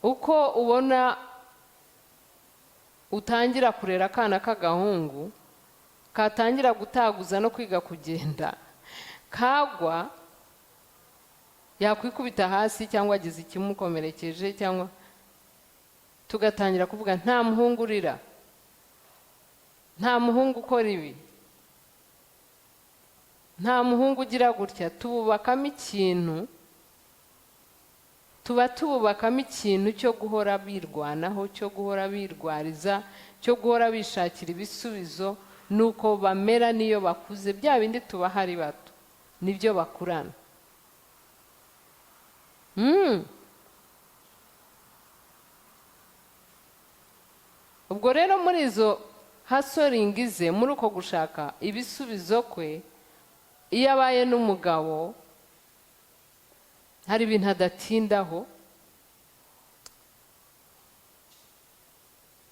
uko ubona utangira kurera akana k'agahungu katangira gutaguza no kwiga kugenda, kagwa yakwikubita hasi cyangwa agize ikimukomerekeje, cyangwa tugatangira kuvuga nta muhungu urira, nta muhungu ukora ibi, nta muhungu ugira gutya. Tububakamo ikintu, tuba tububakamo ikintu cyo guhora birwanaho, cyo guhora birwariza, cyo guhora bishakira ibisubizo. Nuko bamera niyo bakuze, bya bindi tubaha ari bato nibyo bakurana. Ubwo rero muri izo hasoringi ze, muri uko gushaka ibisubizo kwe, iyo abaye n'umugabo hari ibintu adatindaho,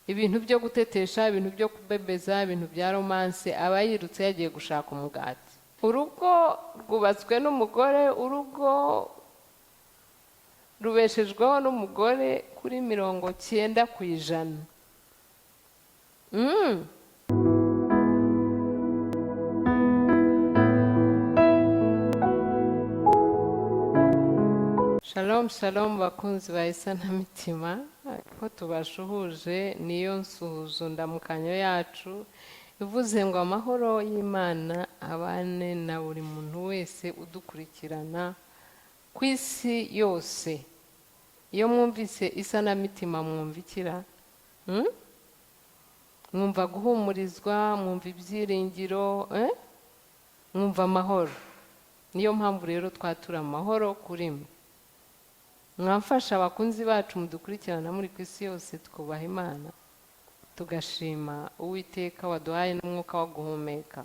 ibintu byo gutetesha, ibintu byo kubebeza, ibintu bya romance, aba yirutse yagiye gushaka umugati. Urugo rwubatswe n'umugore, urugo rubeshejweho n'umugore kuri 90%. Shalom shalom bakunzi ba Isanamitima, ko tubashuhuje niyo nsuhuzo ndamukanyo yacu ivuze ngo amahoro y'Imana abane na buri muntu wese udukurikirana ku isi yose. Iyo mwumvise Isanamitima mwumvikira, mwumva guhumurizwa, mwumva ibyiringiro, mwumva amahoro. Niyo mpamvu rero twatura amahoro kuri mwe. Mwamfasha abakunzi bacu mudukurikirana muri ku isi yose, twubaha Imana tugashima Uwiteka waduhaye n'umwuka wo guhumeka.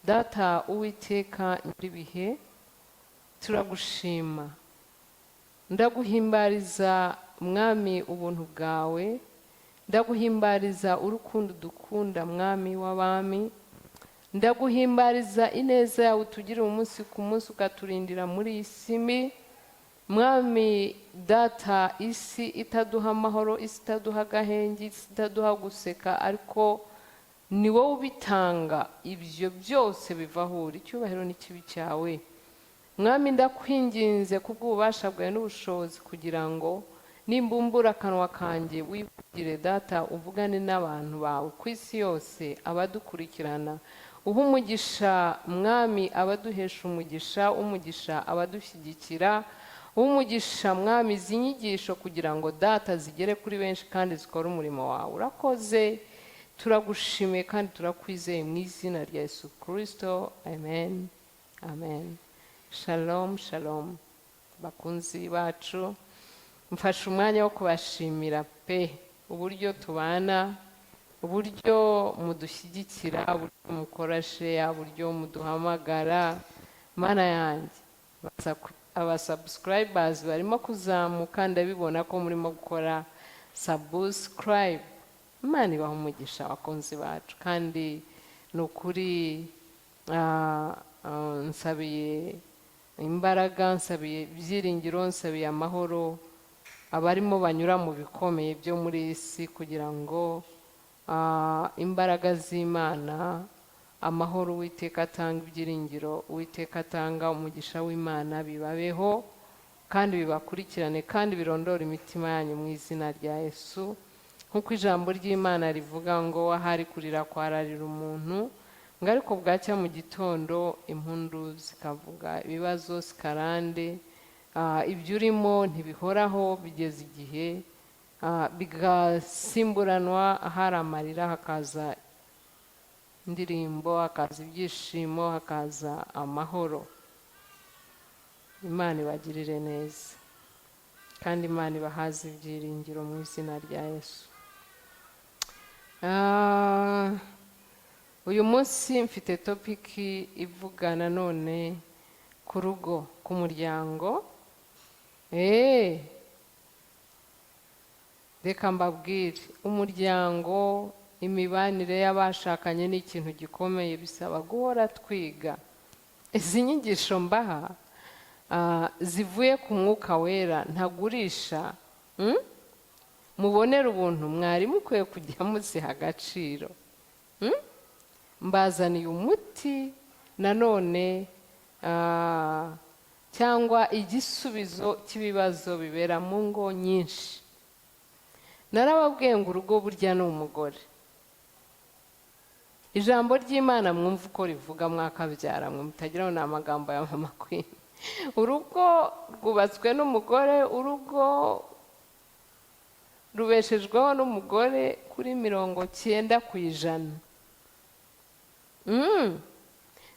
Data Uwiteka nyiribihe, turagushima, ndaguhimbariza Mwami ubuntu bwawe, ndaguhimbariza urukundo dukunda Mwami w'abami, ndaguhimbariza ineza yawe tugira umunsi ku munsi ukaturindira muri isi mbi. Mwami Data, isi itaduha amahoro, isi itaduha agahenge, isi itaduha guseka, ariko ni wowe ubitanga. Ibyo byose bivaho uri, icyubahiro n'ikibi cyawe. Mwami ndakwinginze kubw'ububasha bwawe n'ubushobozi, kugira ngo nimbumbura akanwa kanjye wivugire Data, uvugane n'abantu bawe ku isi yose, abadukurikirana. Uha umugisha Mwami abaduhesha umugisha, umugisha abadushyigikira, umugisha Mwami izi nyigisho kugira ngo Data zigere kuri benshi kandi zikora umurimo wawe. Urakoze, turagushimiye kandi turakwizeye mu izina rya Yesu Kristo, amen amen. Shalom shalom bakunzi bacu, mfashe umwanya wo kubashimira pe uburyo tubana, uburyo mudushyigikira, uburyo mukora share, uburyo muduhamagara. Mana yanjye, aba subscribers barimo kuzamuka, ndabibona ko murimo gukora subscribe. Imana ibaha umugisha abakunzi bacu, kandi nukuri nsabiye imbaraga, nsabiye ibyiringiro, nsabiye amahoro abarimo banyura mu bikomeye byo muri isi, kugira ngo imbaraga z'Imana, amahoro Uwiteka atanga, ibyiringiro Uwiteka atanga, umugisha w'Imana bibabeho kandi bibakurikirane kandi birondora imitima yanyu mu izina rya Yesu. Nk'uko ijambo ry'Imana rivuga ngo ahari kurira kwararira umuntu, ngo ariko bwacya mu gitondo impundu zikavuga, ibibazo sikarande. Ibyo urimo ntibihoraho, bigeze igihe bigasimburanwa. Ahari amarira hakaza indirimbo, hakaza ibyishimo, hakaza amahoro. Imana ibagirire neza kandi Imana ibahaze ibyiringiro mu izina rya Yesu. Uyu munsi mfite topiki ivuga nanone ku rugo, ku muryango. Reka mbabwire, umuryango, imibanire y'abashakanye ni ikintu gikomeye, bisaba guhora twiga. Izi nyigisho mbaha zivuye ku Mwuka Wera, ntagurisha, mubonera ubuntu mwari mukwiye kujya muziha agaciro. Mbazaniye umuti nanone cyangwa igisubizo cy'ibibazo bibera mu ngo nyinshi. Narababwiye ngo urugo burya ni umugore. Ijambo ry'Imana mwumva uko rivuga mwakabyara mwe mutagira ngo ni amagambo ya mama Queen. Urugo rwubatswe n'umugore, urugo rubeshejweho n'umugore kuri 90%.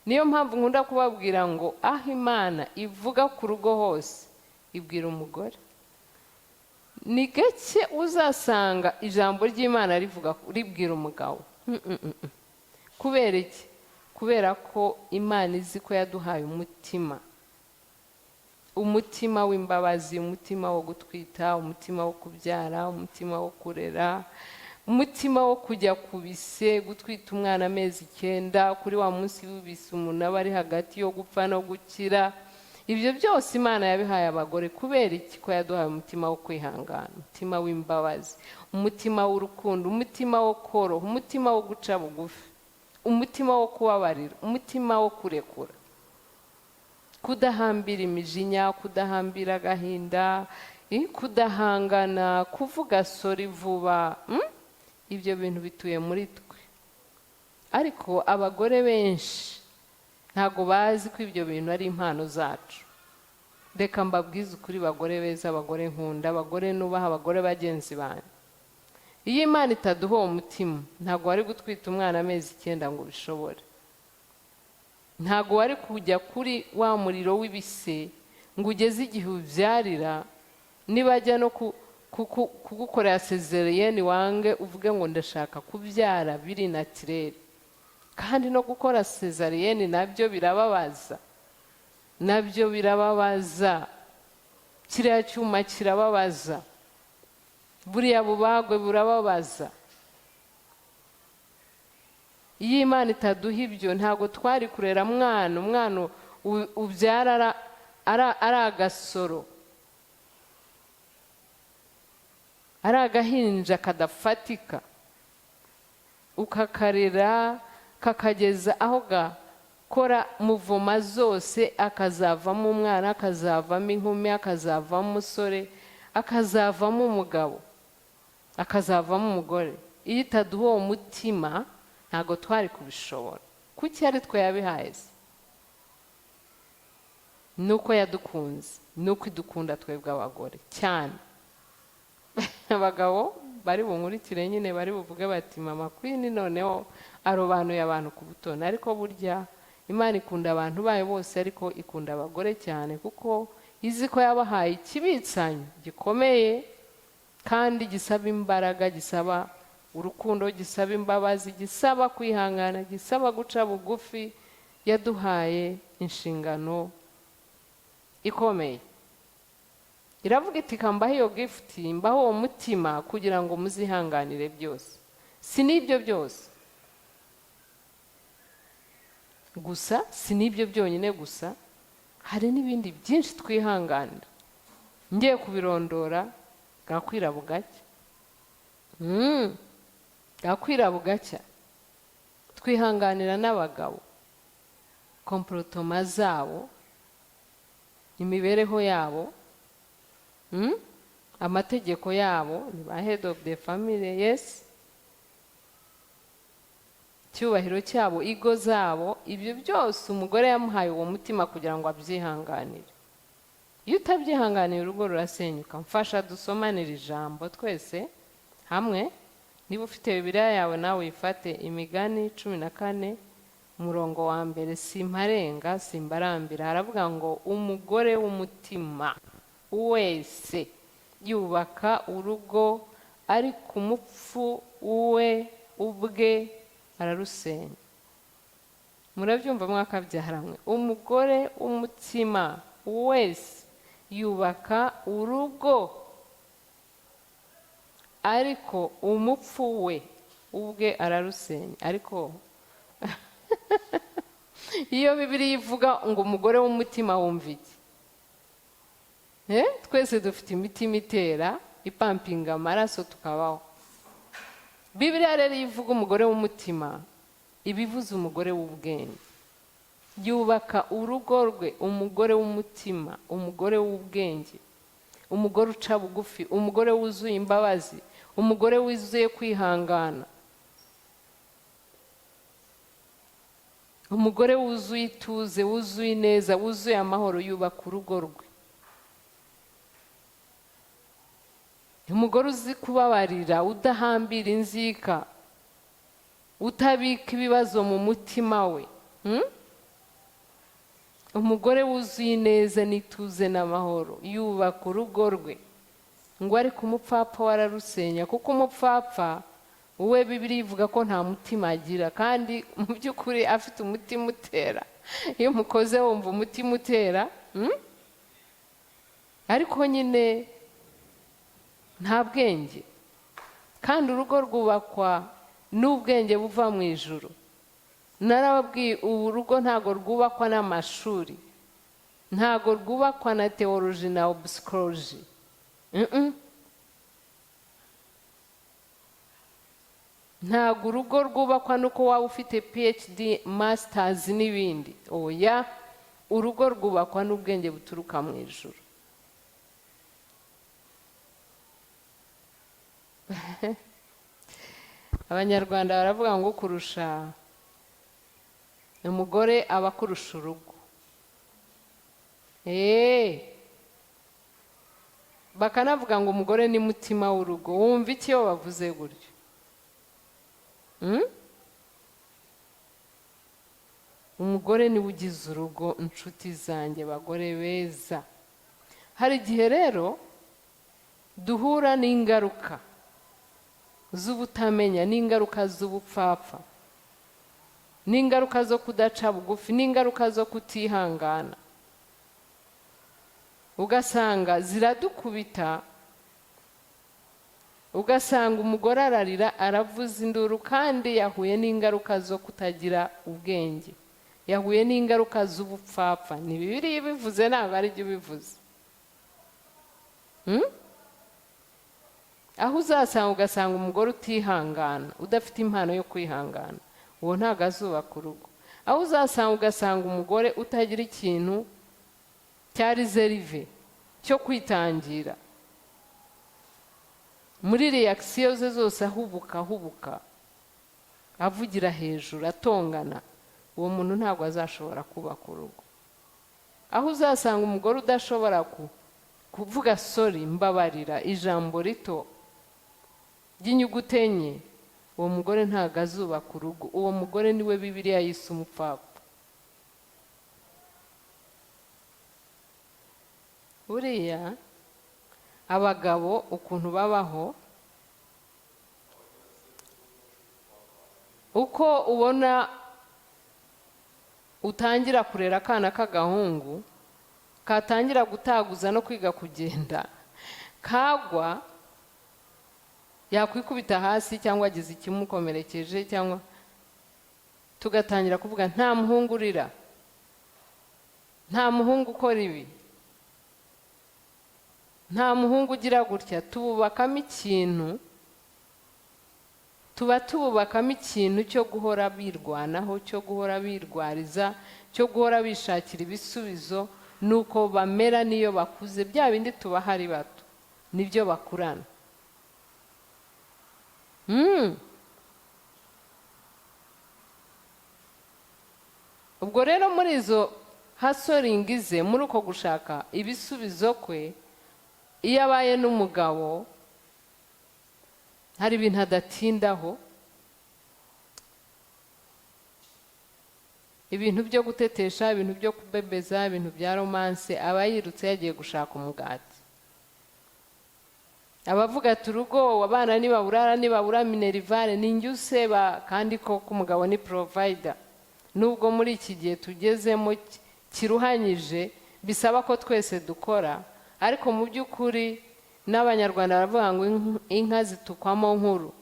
Niyo mpamvu nkunda kubabwira ngo aho Imana ivuga ku rugo hose ibwira umugore. Ni gake uzasanga ijambo ry'Imana ribwira umugabo. Kubera iki? Kubera ko Imana izi ko yaduhaye umutima w'imbabazi, umutima wo gutwita, umutima wo kubyara, umutima wo kurera, umutima wo kujya ku bise, gutwita umwana amezi 9, kuri wa munsi w'ibise umuntu aba ari hagati yo gupfa no gukira. Ibyo byose Imana yabihaye abagore. Kubera iki? Ko yaduhaye umutima wo kwihangana, umutima w'imbabazi, umutima w'urukundo, umutima wo koroha, umutima wo guca bugufi, umutima wo kubabarira, umutima wo kurekura, kudahambira imijinya, kudahambira agahinda, kudahangana, kuvuga sori vuba. Ibyo bintu bituye muri twe, ariko abagore benshi ntago bazi ko ibyo bintu ari impano zacu. Reka mbabwize ukuri bagore beza, abagore nkunda, abagore nubaha, abagore bagenzi banjye. Iyo Imana itaduha uwo mutima ntago wari gutwita umwana amezi 9 ngo bishobore. Ntago wari kujya kuri wa muriro w'ibise ngo ugeze igihe ubyarira, nibajya no kugukorera cesarienne wange uvuge ngo ndashaka kubyara biri naturel. Kandi no gukora cesarienne nabyo birababaza, kiriya cyuma kirababaza, buriya bubagwe burababaza. Iyo Imana itaduha ibyo ntago twari kurera umwana ubyara ari agasoro, ari agahinja kadafatika, ukakarera kakageza aho gakora muvoma zose, akazavamo umwana, akazavamo inkumi, akazavamo umusore, akazavamo umugabo, akazavamo umugore. Iyo itaduha uwo mutima ntago twari kubishobora. Kuki ari twe yabihaye? Nuko yadukunze, nuko idukunda twebwe abagore cyane. Abagabo bari bunkurikire nyine bari buvuge bati mama Queen noneho arobanuye abantu ku butoni. Ariko burya Imana ikunda abantu bayo bose, ariko ikunda abagore cyane kuko izi ko yabahaye ikibitsanyo gikomeye kandi gisaba imbaraga, gisaba urukundo, gisaba imbabazi, gisaba kwihangana, gisaba guca bugufi. Yaduhaye inshingano ikomeye. Iravuga iti kambaho iyo gift, mbaho uwo mutima kugira ngo muzihanganire byose. Si nibyo byose gusa, si nibyo byonyine gusa, hari n'ibindi byinshi twihanganira. Ngiye kubirondora gakwira bugacya. Gakwira bugacya. Twihanganira n'abagabo, komporotoma zabo, imibereho yabo, amategeko yabo, ni ba head of the family, yes, cyubahiro cyabo, igo zabo. Ibyo byose umugore yamuhaye uwo mutima kugira ngo abyihanganire. Iyo utabyihanganiye urugo rurasenyuka. Mfasha dusomanire ijambo twese hamwe. Niba ufite Bibiliya yawe nawe uyifate. Imigani 14 umurongo wa mbere. Simparenga simbarambira. Haravuga ngo umugore w'umutima wese yubaka urugo, ariko umupfu we ubwe ararusenya. Murabyumva mwakabyaramwe? Umugore w'umutima wese yubaka urugo, ariko umupfu we ubwe ararusenya. Ariko iyo Bibiliya ivuga ngo umugore w'umutima wumva iki? Twese dufite imitima itera, ipampinga amaraso tukabaho. Bibiliya rero ivuga umugore w'umutima ibivuze umugore w'ubwenge. Yubaka urugo rwe umugore w'umutima, umugore w'ubwenge, umugore uca bugufi, umugore wuzuye imbabazi, umugore wuzuye kwihangana, umugore wuzuye ituze, wuzuye ineza, wuzuye amahoro. Yubaka urugo rwe. Umugore uzi kubabarira, udahambira inzika, utabika ibibazo mu mutima we. Umugore wuzuye ineza n'ituze n'amahoro. Yubaka urugo rwe. Ngo ariko umupfapfa wararusenya, kuko umupfapfa uwe Bibiliya ivuga ko nta mutima agira, kandi mu by'ukuri afite umutima utera. Iyo mukoze wumva umutima utera, ariko nyine nta bwenge. Kandi urugo rwubakwa n'ubwenge buva mu ijuru. Narababwiye ubu rugo ntago rwubakwa n'amashuri, ntago rwubakwa na theology na psychology. Ntago urugo rwubakwa nuko waba ufite PhD, masters n'ibindi. Oya, urugo rwubakwa n'ubwenge buturuka mu ijuru. Abanyarwanda baravuga ngo kurusha umugore aba kurusha urugo. Bakanavuga ngo umugore ni mutima w'urugo. Wumva iki iyo bavuze gutyo? Umugore ni ugize urugo. Inshuti zanjye, bagore beza, hari igihe rero duhura n'ingaruka z'ubutamenya, n'ingaruka z'ubupfapfa, n'ingaruka zo kudaca bugufi, n'ingaruka zo kutihangana. Ugasanga ziradukubita, ugasanga umugore ararira, aravuza induru, kandi yahuye n'ingaruka zo kutagira ubwenge, yahuye n'ingaruka z'ubupfapfa. Ni Bibiliya ibivuze, ntabwo ari byo bivuze. Aho uzasanga ugasanga umugore utihangana, udafite impano yo kwihangana, uwo ntabwo azubaka urugo. Aho uzasanga ugasanga umugore utagira ikintu cya reserve cyo kwitangira, muri reaction ze zose ahubuka, avugira hejuru, atongana, uwo muntu ntabwo azashobora kubaka urugo. Aho uzasanga umugore udashobora kuvuga sorry, mbabarira, ijambo rito ry'inyuguti enye, uwo mugore ntabwo azubaka urugo. Uwo mugore niwe Bibiliya yise umupfapfa. Buriya abagabo ukuntu babaho, uko ubona utangira kurera akana k'agahungu, katangira gutaguza no kwiga kugenda, kagwa yakwikubita hasi cyangwa agize ikimukomerekeje, cyangwa tugatangira kuvuga nta muhungu urira, nta muhungu ukora ibi, nta muhungu ugira gutya. Tububakamo ikintu, tuba tububakamo ikintu cyo guhora birwanaho, cyo guhora birwariza, cyo guhora bishakira ibisubizo. Nuko bamera niyo bakuze, bya bindi tubaha ari bato nibyo bakurana. Ubwo rero muri izo hasoringi ze, muri uko gushaka ibisubizo kwe, iyo abaye n'umugabo hari ibintu adatindaho, ibintu byo gutetesha, ibintu byo kubebeza, ibintu bya romance, aba yirutse yagiye gushaka umugati. Abavuga ati urugo, abana nibaburara, nibabura minerivare, ninjye useba, kandi koko umugabo ni provider. Nubwo muri iki gihe tugezemo kiruhanyije, bisaba ko twese dukora, ariko mu by'ukuri n'Abanyarwanda baravuga ngo inka zitukwamo nkuru.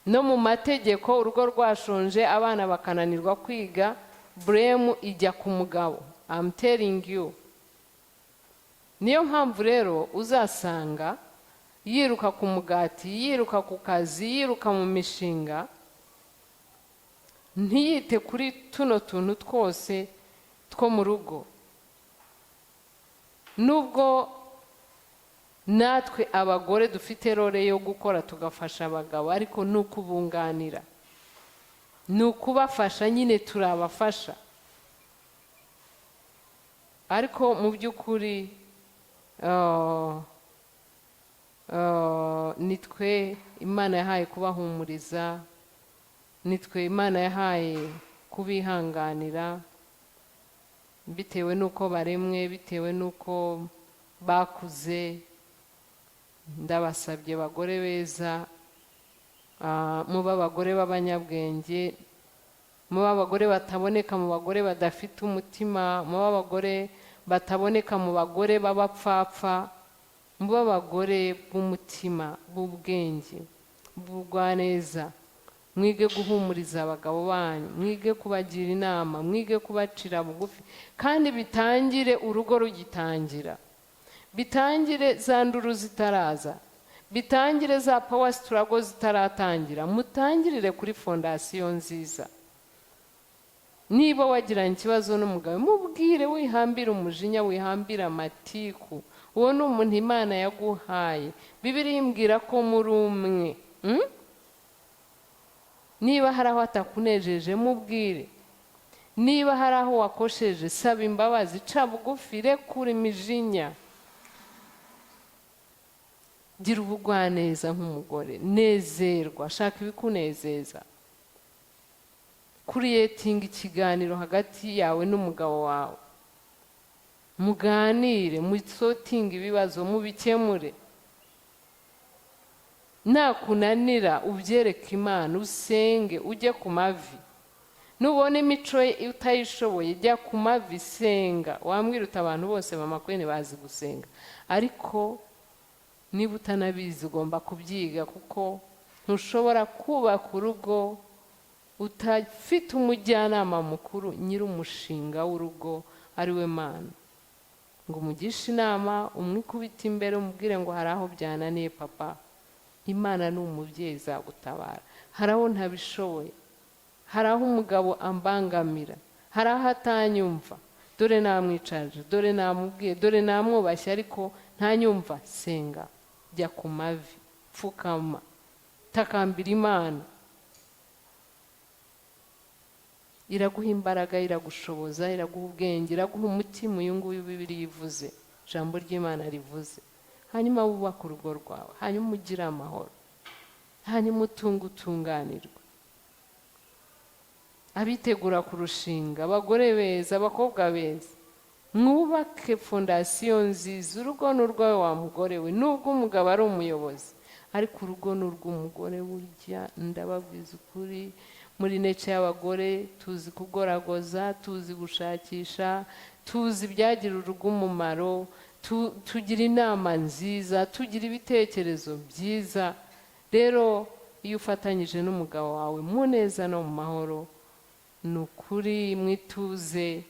No mu mategeko, urugo rwashonje, abana bakananirwa kwiga, blame ijya ku mugabo. I'm telling you. niyo mpamvu rero uzasanga yiruka ku mugati, yiruka ku kazi, yiruka mu mishinga, ntiyite kuri tuno tuntu twose two mu rugo. Nubwo natwe abagore dufite role yo gukora tugafasha abagabo, ariko ni ukubunganira, ni ukubafasha, nyine turabafasha. Ariko mu by'ukuri nitwe Imana yahaye kubahumuriza, nitwe Imana yahaye kubihanganira, bitewe n'uko baremwe, bitewe n'uko bakuze. Ndabasabye bagore beza, muba abagore b'abanyabwenge, muba abagore bataboneka mu bagore badafite umutima, muba abagore bataboneka mu bagore b'abapfapfa, muba abagore b'umutima, b'ubwenge, b'ubugwaneza. Mwige guhumuriza abagabo banyu, mwige kubagira inama, mwige kubacira bugufi, kandi bitangire urugo rugitangira, bitangire za nduru zitaraza, bitangire za power struggle zitaratangira. Mutangirire kuri fondasiyo nziza. Niba wagiranye ikibazo n'umugabo, mubwire, wihambire umujinya, wihambire amatiku. Uwo ni umuntu Imana yaguhaye. Bibiliya imbwira ko muri umwe. Niba hari aho atakunejeje, mubwire. Niba hari aho wakosheje, saba imbabazi, ca bugufi, rekura imijinya. Gira ubugwaneza nk'umugore, nezerwa, shaka ibikunezeza. Creating ikiganiro hagati yawe n'umugabo wawe, muganire, musotinga ibibazo, mubikemure. Nakunanira ubyereke Imana, usenge, ujye ku mavi. Nubona imico utayishoboye, jya ku mavi, senga. Wambwira uti abantu bose Mama Queen bazi gusenga, ariko niba utanabizi ugomba kubyiga, kuko ntushobora kubaka urugo utafite umujyanama mukuru, nyiri umushinga w'urugo ari we Mana. Ngo umugishe inama, umwikubite imbere, umubwire ngo hari aho byananiye papa, Imana ni umubyeyi, izagutabara. Hari aho ntabishoboye, hari aho umugabo ambangamira, hari aho atanyumva, dore namwicaje, dore namubwiye, dore namwubashye, ariko ntanyumva. Senga, jya ku mavi, pfukama, takambira Imana. Iraguha imbaraga, iragushoboza, iraguha ubwenge, iraguha umutima. Uyu nguyu Bibiliya ivuze, ijambo ry'Imana rivuze. Hanyuma wubaka urugo rwawe, hanyuma ugire amahoro, hanyuma utunganirwa. Abitegura kurushinga, abagore beza, abakobwa beza, mwubake fondasiyo nziza. Urugo ni urwawe wa mugore we, nubwo umugabo ari umuyobozi, ariko urugo ni urw'umugore. Burya ndababwiza ukuri, muri nece y'abagore tuzi kugoragoza, tuzi gushakisha, tuzi ibyagirira urugo umumaro, tugira inama nziza, tugira ibitekerezo byiza. Rero iyo ufatanyije n'umugabo wawe mu neza no mu mahoro, ni ukuri mwituze,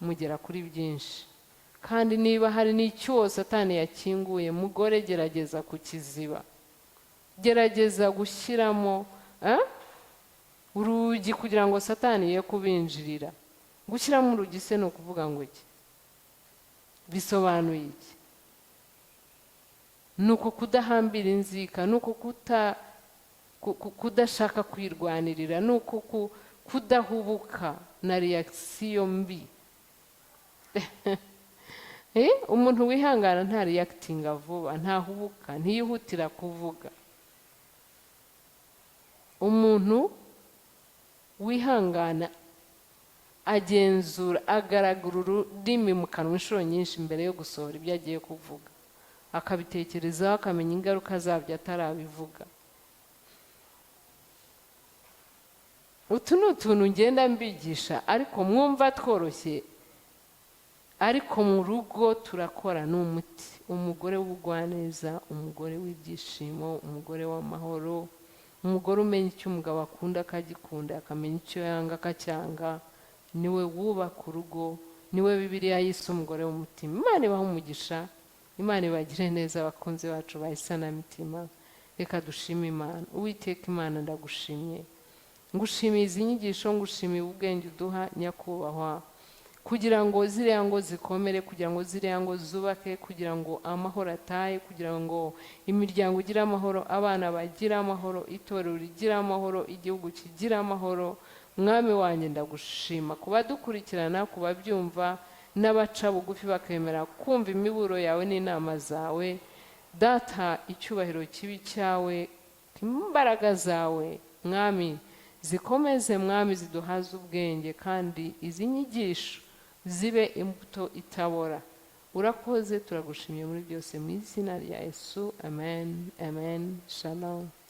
mugera kuri byinshi. Kandi niba hari n'icyuho Satani yakinguye, mugore gerageza kukiziba, gerageza gushyiramo urugi kugira ngo Satani ye kubinjirira. Gushyiramo urugi se ni ukuvuga ngo iki? Bisobanuye iki? Ni uko kudahambira inzika, ni uko kudashaka kwirwanirira, ni uko kudahubuka na reaction mbi. Umuntu wihangana nta reactinga vuba, ntahubuka, ntiyihutira kuvuga. Umuntu wihangana agenzura, agaragura ururimi mu kanwa inshuro nyinshi mbere yo gusohora ibyo agiye kuvuga, akabitekerezaho, akamenya ingaruka zabyo atarabivuga. Utu ni utuntu ngenda mbigisha, ariko mwumva tworoshye, ariko mu rugo turakora. Ni umuti. Umugore w'ubugwaneza, umugore w'ibyishimo, umugore w'amahoro, umugore umenya icyo umugabo akunda akagikunda, akamenya icyo yanga akacyanga, niwe wubaka urugo, niwe Bibiliya yise umugore w'umutima. Imana ibaha umugisha. Imana ibagire neza abakunzi bacu ba Isanamitima. Reka dushime Imana. Uwiteka Imana, ndagushimye, ngushimiye izi nyigisho, ngushimiye ubwenge uduha nyakubahwa, kugira ngo ziriya ngo zikomere, kugira ngo ziriya ngo zubake, kugira ngo amahoro atahe, kugira ngo imiryango igire amahoro, abana bagire amahoro, itorero rigire amahoro, igihugu kigire amahoro. Mwami wanjye ndagushima kubadukurikirana, kubabyumva n'abaca bugufi bakemera kumva imiburo yawe n'inama zawe. Data, icyubahiro kibi cyawe, imbaraga zawe Mwami zikomeze, Mwami ziduhaze ubwenge, kandi izi nyigisho zibe imbuto itabora. Urakoze, turagushimiye muri byose mu izina rya Yesu, amen, amen. Shalom.